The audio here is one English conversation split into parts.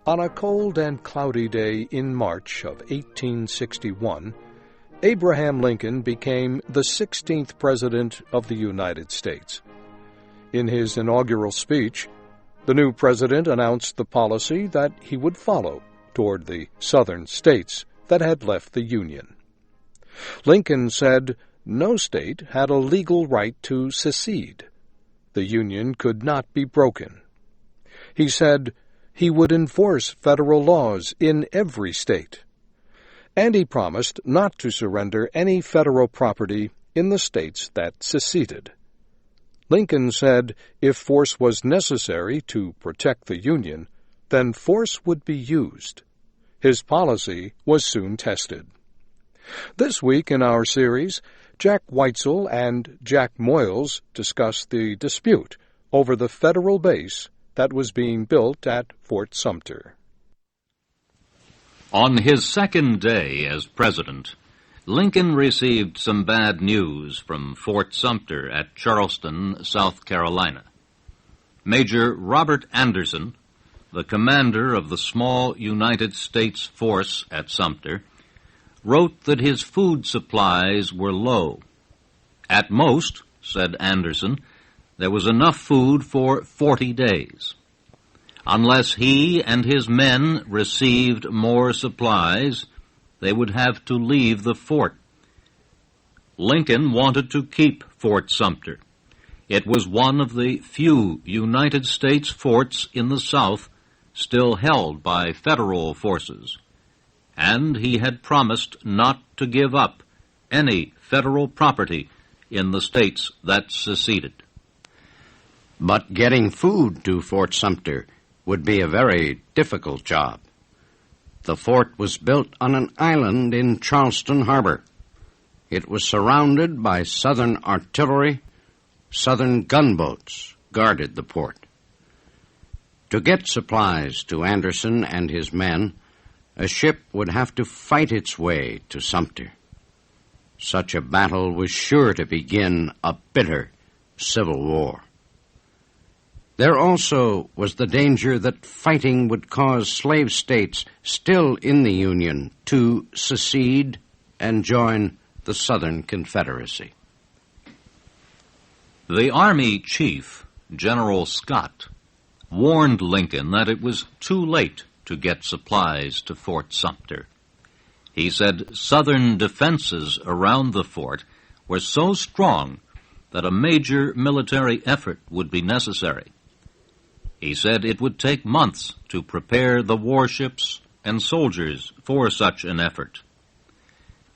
On a cold and cloudy day in March of 1861, Abraham Lincoln became the 16th President of the United States. In his inaugural speech, the new president announced the policy that he would follow toward the southern states that had left the Union. Lincoln said no state had a legal right to secede. The Union could not be broken. He said he would enforce federal laws in every state, and he promised not to surrender any federal property in the states that seceded. Lincoln said if force was necessary to protect the Union, then force would be used. His policy was soon tested. This week in our series, Jack Weitzel and Jack Moyles discuss the dispute over the federal base that was being built at Fort Sumter. On his second day as president, Lincoln received some bad news from Fort Sumter at Charleston, South Carolina. Major Robert Anderson, the commander of the small United States force at Sumter, wrote that his food supplies were low. At most, said Anderson, there was enough food for 40 days. Unless he and his men received more supplies, they would have to leave the fort. Lincoln wanted to keep Fort Sumter. It was one of the few United States forts in the South still held by federal forces, and he had promised not to give up any federal property in the states that seceded. But getting food to Fort Sumter would be a very difficult job. The fort was built on an island in Charleston Harbor. It was surrounded by Southern artillery. Southern gunboats guarded the port. To get supplies to Anderson and his men, a ship would have to fight its way to Sumter. Such a battle was sure to begin a bitter civil war. There also was the danger that fighting would cause slave states still in the Union to secede and join the Southern Confederacy. The Army chief, General Scott, warned Lincoln that it was too late to get supplies to Fort Sumter. He said Southern defenses around the fort were so strong that a major military effort would be necessary. He said it would take months to prepare the warships and soldiers for such an effort.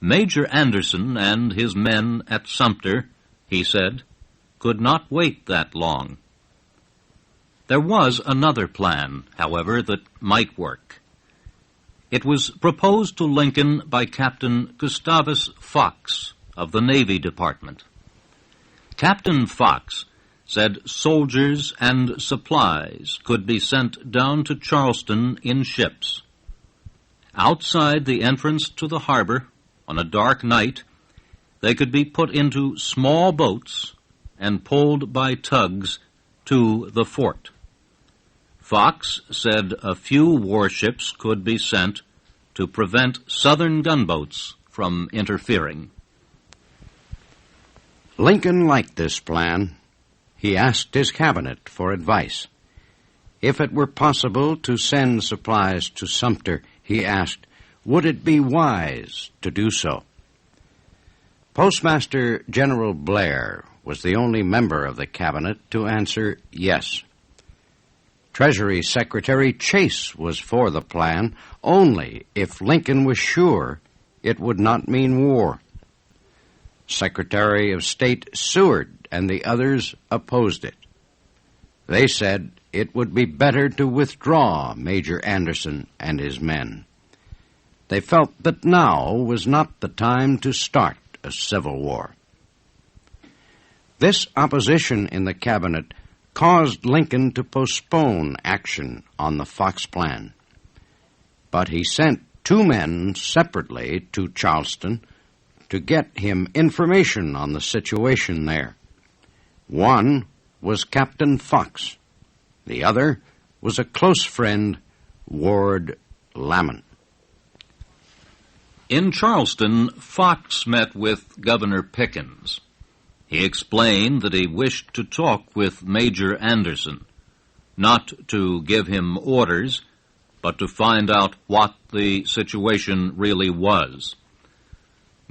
Major Anderson and his men at Sumter, he said, could not wait that long. There was another plan, however, that might work. It was proposed to Lincoln by Captain Gustavus Fox of the Navy Department. Captain Fox said soldiers and supplies could be sent down to Charleston in ships. Outside the entrance to the harbor, on a dark night, they could be put into small boats and pulled by tugs to the fort. Fox said a few warships could be sent to prevent Southern gunboats from interfering. Lincoln liked this plan. He asked his cabinet for advice. If it were possible to send supplies to Sumter, he asked, would it be wise to do so? Postmaster General Blair was the only member of the cabinet to answer yes. Treasury Secretary Chase was for the plan only if Lincoln was sure it would not mean war. Secretary of State Seward and the others opposed it. They said it would be better to withdraw Major Anderson and his men. They felt that now was not the time to start a civil war. This opposition in the cabinet caused Lincoln to postpone action on the Fox plan. But he sent two men separately to Charleston to get him information on the situation there. One was Captain Fox. The other was a close friend, Ward Lamon. In Charleston, Fox met with Governor Pickens. He explained that he wished to talk with Major Anderson, not to give him orders, but to find out what the situation really was.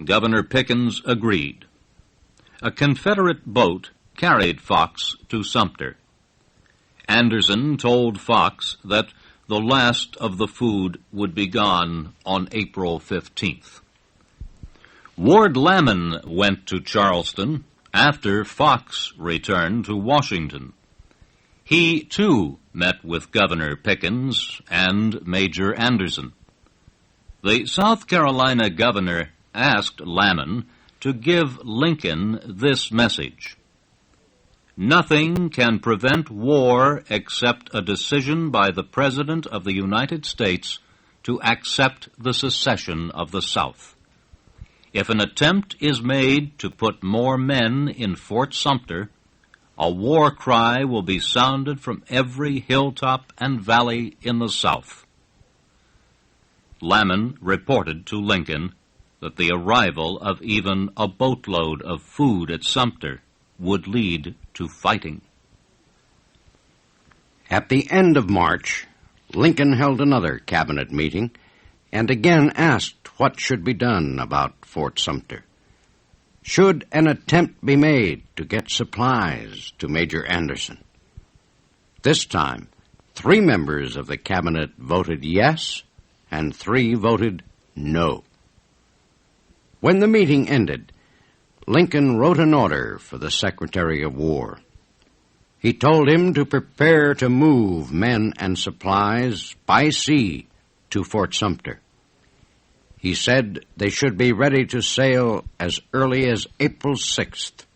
Governor Pickens agreed. A Confederate boat carried Fox to Sumter. Anderson told Fox that the last of the food would be gone on April 15th. Ward Lamon went to Charleston after Fox returned to Washington. He, too, met with Governor Pickens and Major Anderson. The South Carolina governor asked Lamon to give Lincoln this message: "Nothing can prevent war except a decision by the President of the United States to accept the secession of the South. If an attempt is made to put more men in Fort Sumter, a war cry will be sounded from every hilltop and valley in the South." Lamon reported to Lincoln that the arrival of even a boatload of food at Sumter would lead to fighting. At the end of March, Lincoln held another cabinet meeting and again asked what should be done about Fort Sumter. Should an attempt be made to get supplies to Major Anderson? This time, 3 members of the cabinet voted yes, and 3 voted no. When the meeting ended, Lincoln wrote an order for the Secretary of War. He told him to prepare to move men and supplies by sea to Fort Sumter. He said they should be ready to sail as early as April 6th,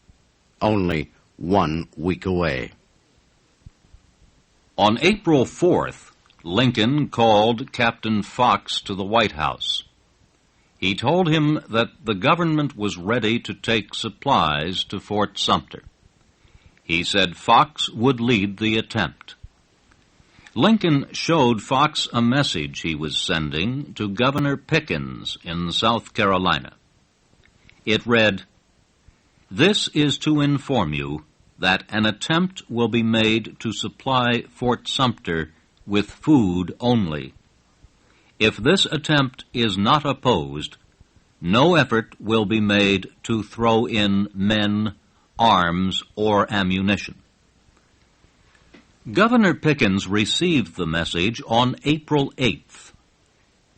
only 1 week away. On April 4th, Lincoln called Captain Fox to the White House. He told him that the government was ready to take supplies to Fort Sumter. He said Fox would lead the attempt. Lincoln showed Fox a message he was sending to Governor Pickens in South Carolina. It read, "This is to inform you that an attempt will be made to supply Fort Sumter with food only. If this attempt is not opposed, no effort will be made to throw in men, arms, or ammunition." Governor Pickens received the message on April 8th.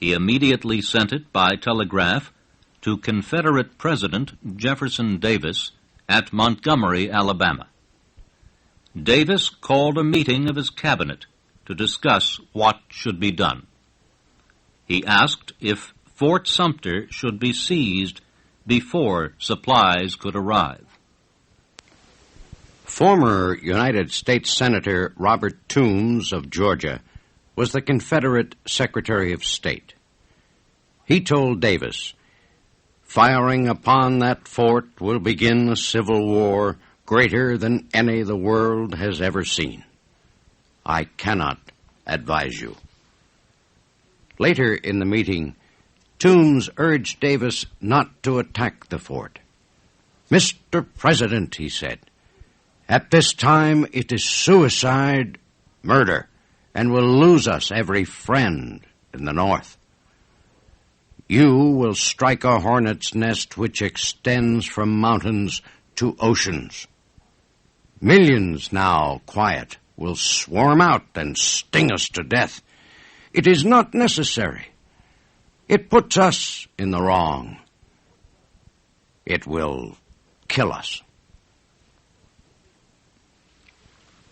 He immediately sent it by telegraph to Confederate President Jefferson Davis at Montgomery, Alabama. Davis called a meeting of his cabinet to discuss what should be done. He asked if Fort Sumter should be seized before supplies could arrive. Former United States Senator Robert Toombs of Georgia was the Confederate Secretary of State. He told Davis, "Firing upon that fort will begin a civil war greater than any the world has ever seen. I cannot advise you." Later in the meeting, Toombs urged Davis not to attack the fort. "Mr. President," he said, "at this time it is suicide, murder, and will lose us every friend in the North. You will strike a hornet's nest which extends from mountains to oceans. Millions now quiet will swarm out and sting us to death. It is not necessary. It puts us in the wrong. It will kill us."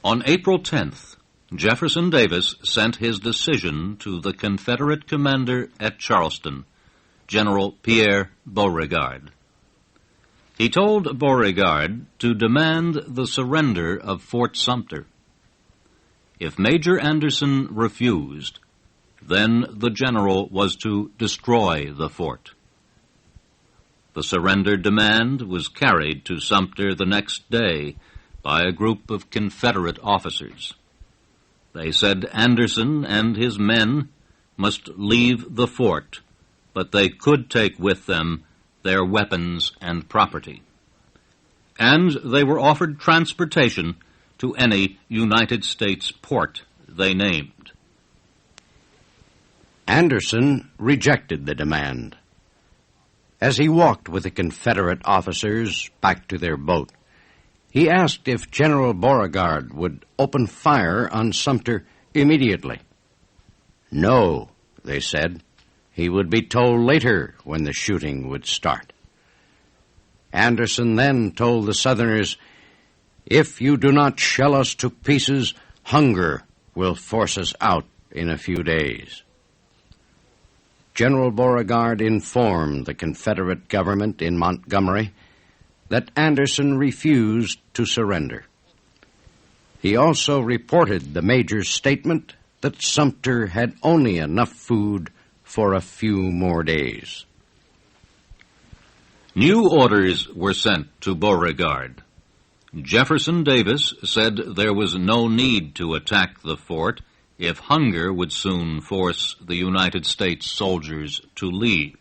On April 10th, Jefferson Davis sent his decision to the Confederate commander at Charleston, General Pierre Beauregard. He told Beauregard to demand the surrender of Fort Sumter. If Major Anderson refused, then the general was to destroy the fort. The surrender demand was carried to Sumter the next day by a group of Confederate officers. They said Anderson and his men must leave the fort, but they could take with them their weapons and property. And they were offered transportation to any United States port they named. Anderson rejected the demand. As he walked with the Confederate officers back to their boat, he asked if General Beauregard would open fire on Sumter immediately. No, they said. He would be told later when the shooting would start. Anderson then told the Southerners, "If you do not shell us to pieces, hunger will force us out in a few days." General Beauregard informed the Confederate government in Montgomery that Anderson refused to surrender. He also reported the major's statement that Sumter had only enough food for a few more days. New orders were sent to Beauregard. Jefferson Davis said there was no need to attack the fort if hunger would soon force the United States soldiers to leave.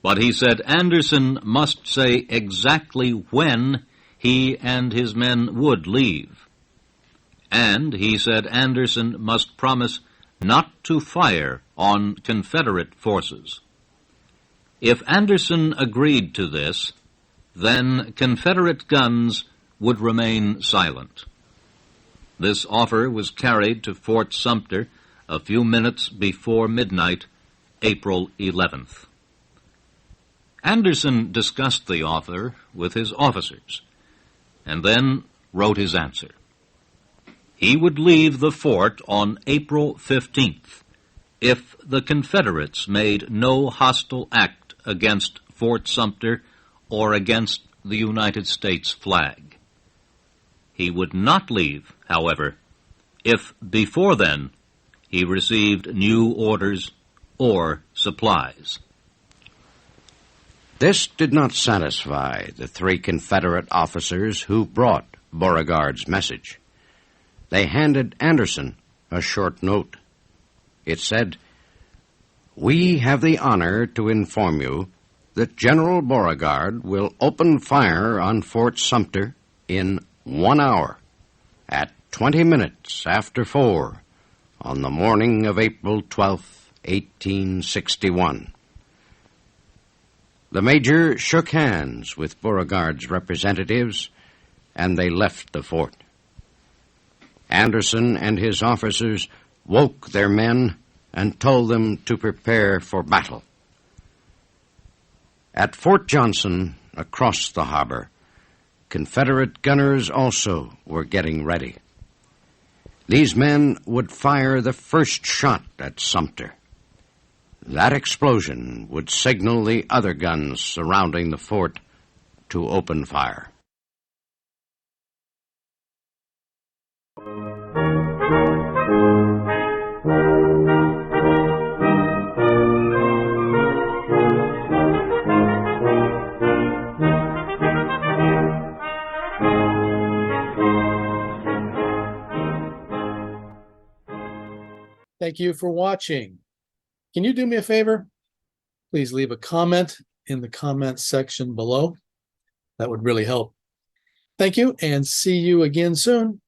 But he said Anderson must say exactly when he and his men would leave. And he said Anderson must promise not to fire on Confederate forces. If Anderson agreed to this, then Confederate guns would remain silent. This offer was carried to Fort Sumter a few minutes before midnight, April 11th. Anderson discussed the offer with his officers, and then wrote his answer. He would leave the fort on April 15th if the Confederates made no hostile act against Fort Sumter or against the United States flag. He would not leave, however, if before then he received new orders or supplies. This did not satisfy the three Confederate officers who brought Beauregard's message. They handed Anderson a short note. It said, "We have the honor to inform you that General Beauregard will open fire on Fort Sumter in 1 hour at 20 minutes after 4 on the morning of April 12, 1861. The major shook hands with Beauregard's representatives, and they left the fort. Anderson and his officers woke their men and told them to prepare for battle. At Fort Johnson, across the harbor, Confederate gunners also were getting ready. These men would fire the first shot at Sumter. That explosion would signal the other guns surrounding the fort to open fire. Thank you for watching. Can you do me a favor? Please leave a comment in the comment section below. That would really help. Thank you, and see you again soon.